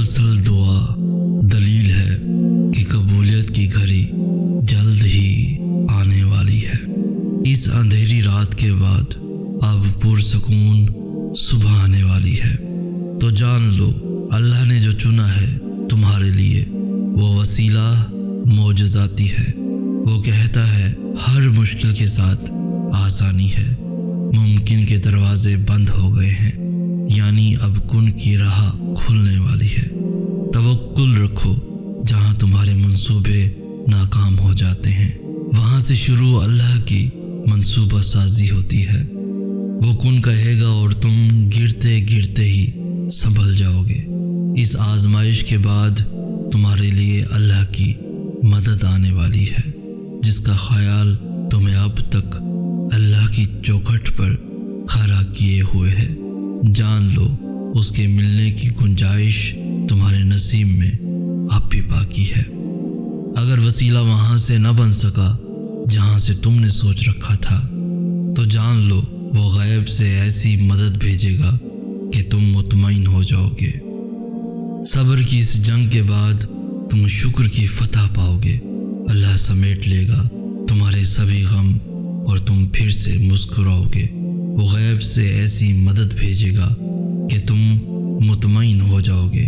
مسلسل دعا دلیل ہے کہ قبولیت کی گھڑی جلد ہی آنے والی ہے۔ اس اندھیری رات کے بعد اب پرسکون صبح آنے والی ہے، تو جان لو اللہ نے جو چنا ہے تمہارے لیے وہ وسیلہ معجزاتی ہے۔ وہ کہتا ہے ہر مشکل کے ساتھ آسانی ہے، ممکن کے دروازے بند ہو گئے ہیں، یعنی اب کن کی راہ کھلنے والی ہے۔ توکل رکھو، جہاں تمہارے منصوبے ناکام ہو جاتے ہیں وہاں سے شروع اللہ کی منصوبہ سازی ہوتی ہے۔ وہ کن کہے گا اور تم گرتے گرتے ہی سنبھل جاؤ گے۔ اس آزمائش کے بعد تمہارے لیے اللہ کی مدد آنے والی ہے، جس کا خیال تمہیں اب تک اللہ کی چوکھٹ پر کھڑا کیے ہوئے ہے۔ جان لو اس کے ملنے کی گنجائش تمہارے نصیب میں اب بھی باقی ہے۔ اگر وسیلہ وہاں سے نہ بن سکا جہاں سے تم نے سوچ رکھا تھا، تو جان لو وہ غیب سے ایسی مدد بھیجے گا کہ تم مطمئن ہو جاؤ گے۔ صبر کی اس جنگ کے بعد تم شکر کی فتح پاؤ گے۔ اللہ سمیٹ لے گا تمہارے سبھی غم اور تم پھر سے مسکراؤ گے۔ وہ غیب سے ایسی مدد بھیجے گا کہ تم مطمئن ہو جاؤ گے۔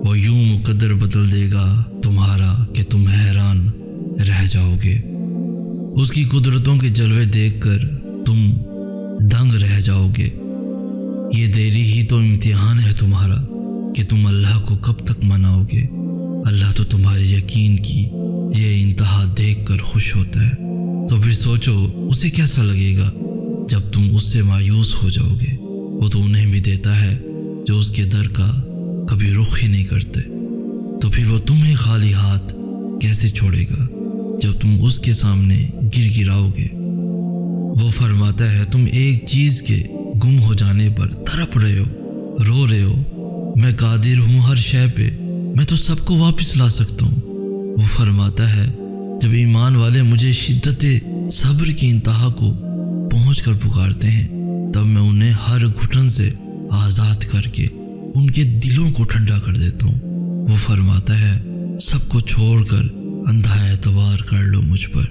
وہ یوں مقدر بدل دے گا تمہارا کہ تم حیران رہ جاؤ گے۔ اس کی قدرتوں کے جلوے دیکھ کر تم دنگ رہ جاؤ گے۔ یہ دیری ہی تو امتحان ہے تمہارا کہ تم اللہ کو کب تک مناؤ گے۔ اللہ تو تمہارے یقین کی یہ انتہا دیکھ کر خوش ہوتا ہے، تو پھر سوچو اسے کیسا لگے گا جب تم اس سے مایوس ہو جاؤ گے۔ وہ تو انہیں بھی دیتا ہے جو اس کے در کا کبھی رخ ہی نہیں کرتے، تو پھر وہ تمہیں خالی ہاتھ کیسے چھوڑے گا جب تم اس کے سامنے گر گراؤ گے۔ وہ فرماتا ہے تم ایک چیز کے گم ہو جانے پر تڑپ رہے ہو، رو رہے ہو، میں قادر ہوں ہر شے پہ، میں تو سب کو واپس لا سکتا ہوں۔ وہ فرماتا ہے جب ایمان والے مجھے شدت صبر کی انتہا کو پہنچ کر پکارتے ہیں، تب میں انہیں ہر گھٹن سے آزاد کر کے ان کے دلوں کو ٹھنڈا کر دیتا ہوں۔ وہ فرماتا ہے سب کو چھوڑ کر اندھا اعتبار کر لو مجھ پر،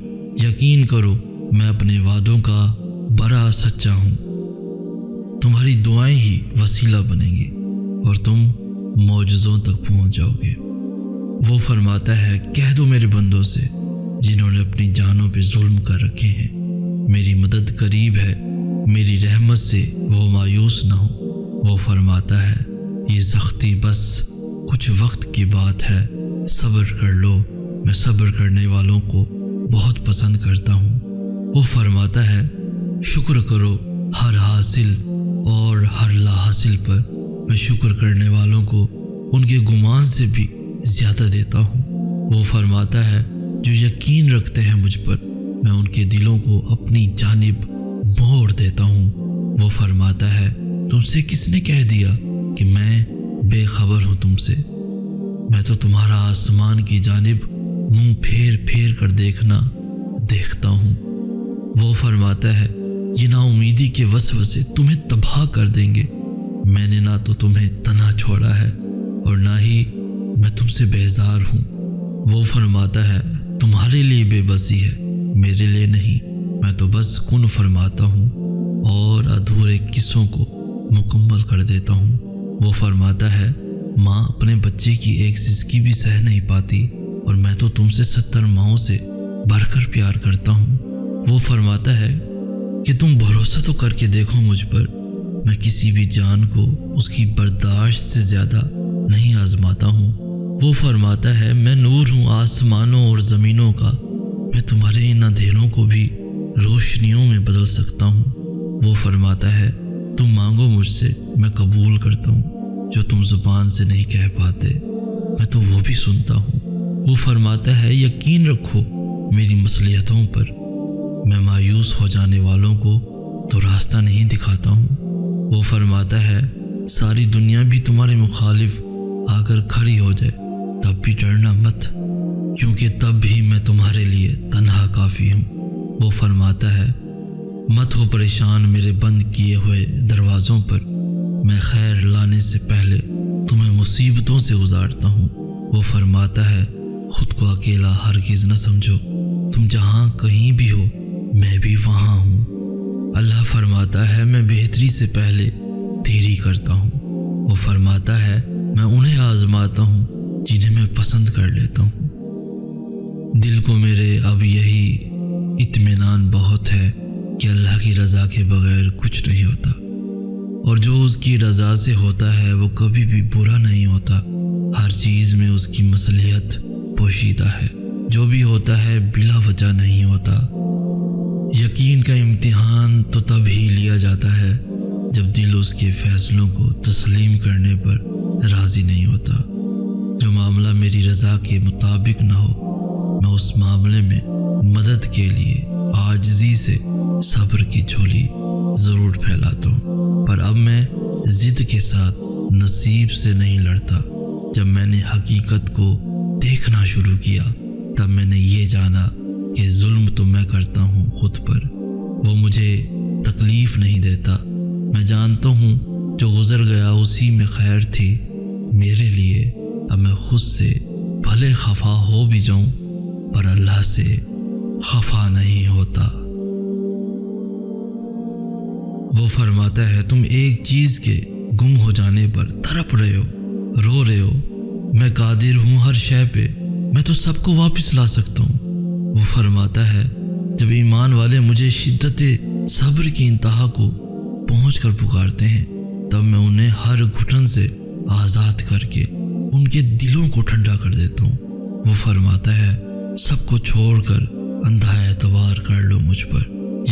یقین کرو میں اپنے وعدوں کا بڑا سچا ہوں۔ تمہاری دعائیں ہی وسیلہ بنیں گی اور تم معجزوں تک پہنچ جاؤ گے۔ وہ فرماتا ہے کہہ دو میرے بندوں سے جنہوں نے اپنی جانوں پہ ظلم کر رکھے ہیں، میری مدد قریب ہے، میری رحمت سے وہ مایوس نہ ہو۔ وہ فرماتا ہے یہ سختی بس کچھ وقت کی بات ہے، صبر کر لو، میں صبر کرنے والوں کو بہت پسند کرتا ہوں۔ وہ فرماتا ہے شکر کرو ہر حاصل اور ہر لا حاصل پر، میں شکر کرنے والوں کو ان کے گمان سے بھی زیادہ دیتا ہوں۔ وہ فرماتا ہے جو یقین رکھتے ہیں مجھ پر، میں ان کے دلوں کو اپنی جانب موڑ دیتا ہوں۔ وہ فرماتا ہے تم سے کس نے کہہ دیا کہ میں بے خبر ہوں تم سے؟ میں تو تمہارا آسمان کی جانب منہ پھیر پھیر کر دیکھتا ہوں۔ وہ فرماتا ہے یہ نا امیدی کے وسوسے تمہیں تباہ کر دیں گے۔ میں نے نہ تو تمہیں تنہا چھوڑا ہے اور نہ ہی میں تم سے بیزار ہوں۔ وہ فرماتا ہے تمہارے لیے بے بسی ہے، میرے لیے نہیں، میں تو بس کن فرماتا ہوں اور ادھورے قصوں کو مکمل کر دیتا ہوں۔ وہ فرماتا ہے ماں اپنے بچے کی ایک سسکی بھی سہ نہیں پاتی اور میں تو تم سے 70 ماؤں سے بڑھ کر پیار کرتا ہوں۔ وہ فرماتا ہے کہ تم بھروسہ تو کر کے دیکھو مجھ پر، میں کسی بھی جان کو اس کی برداشت سے زیادہ نہیں آزماتا ہوں۔ وہ فرماتا ہے میں نور ہوں آسمانوں اور زمینوں کا، میں تمہارے ان اندھیروں کو بھی روشنیوں میں بدل سکتا ہوں۔ وہ فرماتا ہے تم مانگو مجھ سے، میں قبول کرتا ہوں، جو تم زبان سے نہیں کہہ پاتے میں تو وہ بھی سنتا ہوں۔ وہ فرماتا ہے یقین رکھو میری مصلحتوں پر، میں مایوس ہو جانے والوں کو تو راستہ نہیں دکھاتا ہوں۔ وہ فرماتا ہے ساری دنیا بھی تمہارے مخالف آ کر کھڑی ہو جائے تب بھی ڈرنا مت، کیونکہ تب بھی میں تمہارے لیے تنہا کافی ہوں۔ وہ فرماتا ہے مت ہو پریشان میرے بند کیے ہوئے دروازوں پر، میں خیر لانے سے پہلے تمہیں مصیبتوں سے گزارتا ہوں۔ وہ فرماتا ہے خود کو اکیلا ہرگز نہ سمجھو، تم جہاں کہیں بھی ہو میں بھی وہاں ہوں۔ اللہ فرماتا ہے میں بہتری سے پہلے دیری کرتا ہوں۔ وہ فرماتا ہے میں انہیں آزماتا ہوں جنہیں میں پسند کر لیتا ہوں۔ دل کو میرے اب یہی اطمینان بہت ہے کہ اللہ کی رضا کے بغیر کچھ نہیں ہوتا، اور جو اس کی رضا سے ہوتا ہے وہ کبھی بھی برا نہیں ہوتا۔ ہر چیز میں اس کی مصلحت پوشیدہ ہے، جو بھی ہوتا ہے بلا وجہ نہیں ہوتا۔ یقین کا امتحان تو تب ہی لیا جاتا ہے جب دل اس کے فیصلوں کو تسلیم کرنے پر راضی نہیں ہوتا۔ جو معاملہ میری رضا کے مطابق نہ ہو، میں اس معاملے میں مدد کے لیے عاجزی سے صبر کی جھولی ضرور پھیلاتا ہوں، پر اب میں ضد کے ساتھ نصیب سے نہیں لڑتا۔ جب میں نے حقیقت کو دیکھنا شروع کیا تب میں نے یہ جانا کہ ظلم تو میں کرتا ہوں خود پر، وہ مجھے تکلیف نہیں دیتا۔ میں جانتا ہوں جو گزر گیا اسی میں خیر تھی میرے لیے۔ اب میں خود سے بھلے خفا ہو بھی جاؤں پر اللہ سے خفا نہیں ہوتا۔ وہ فرماتا ہے تم ایک چیز کے گم ہو جانے پر تڑپ رہے ہو، رو رہے ہو، میں قادر ہوں ہر شے پہ، میں تو سب کو واپس لا سکتا ہوں۔ وہ فرماتا ہے جب ایمان والے مجھے شدت صبر کی انتہا کو پہنچ کر پکارتے ہیں تب میں انہیں ہر گھٹن سے آزاد کر کے ان کے دلوں کو ٹھنڈا کر دیتا ہوں۔ وہ فرماتا ہے سب کو چھوڑ کر اندھا اعتبار کر لو مجھ پر،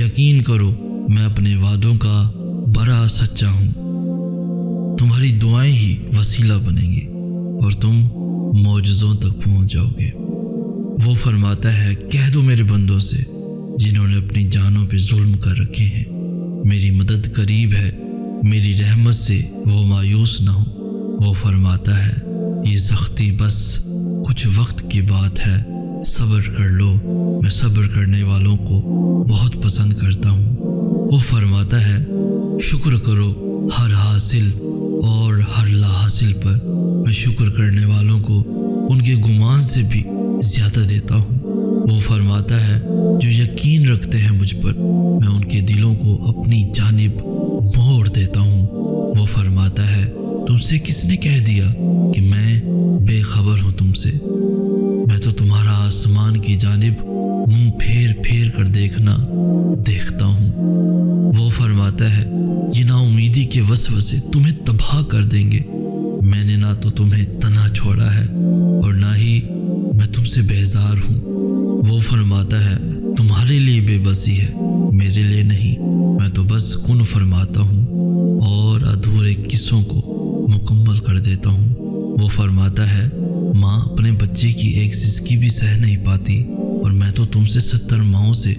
یقین کرو میں اپنے وعدوں کا بڑا سچا ہوں۔ تمہاری دعائیں ہی وسیلہ بنیں گی اور تم معجزوں تک پہنچ جاؤ گے۔ وہ فرماتا ہے کہہ دو میرے بندوں سے جنہوں نے اپنی جانوں پہ ظلم کر رکھے ہیں، میری مدد قریب ہے، میری رحمت سے وہ مایوس نہ ہو۔ وہ فرماتا ہے یہ سختی بس کچھ وقت کی بات ہے، صبر کر لو، میں صبر کرنے والوں کو بہت پسند کرتا ہوں۔ وہ فرماتا ہے شکر کرو ہر حاصل اور ہر لا حاصل پر، میں شکر کرنے والوں کو ان کے گمان سے بھی زیادہ دیتا ہوں۔ وہ فرماتا ہے جو یقین رکھتے ہیں مجھ پر میں ان کے دلوں کو اپنی جانب موڑ دیتا ہوں۔ وہ فرماتا ہے تم سے کس نے کہہ دیا کہ میں بے خبر ہوں تم سے؟ میں تو تمہارا آسمان کی جانب منہ پھیر پھیر کر دیکھتا ہوں۔ وہ فرماتا ہے یہ نا امیدی کے وسوسے تمہیں تباہ کر دیں گے، میں نے نہ تو تمہیں تنا چھوڑا ہے اور نہ ہی میں تم سے بیزار ہوں۔ وہ فرماتا ہے تمہارے لیے بے بسی ہے، میرے لیے نہیں، میں تو بس کن فرماتا ہوں اور ادھورے قصوں کو مکمل کر دیتا ہوں۔ وہ فرماتا ہے ماں اپنے بچے کی ایک سسکی بھی سہ نہیں پاتی اور میں تو تم سے 70 ماؤں سے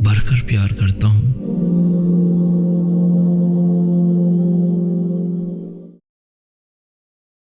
بڑھ کر پیار کرتا ہوں۔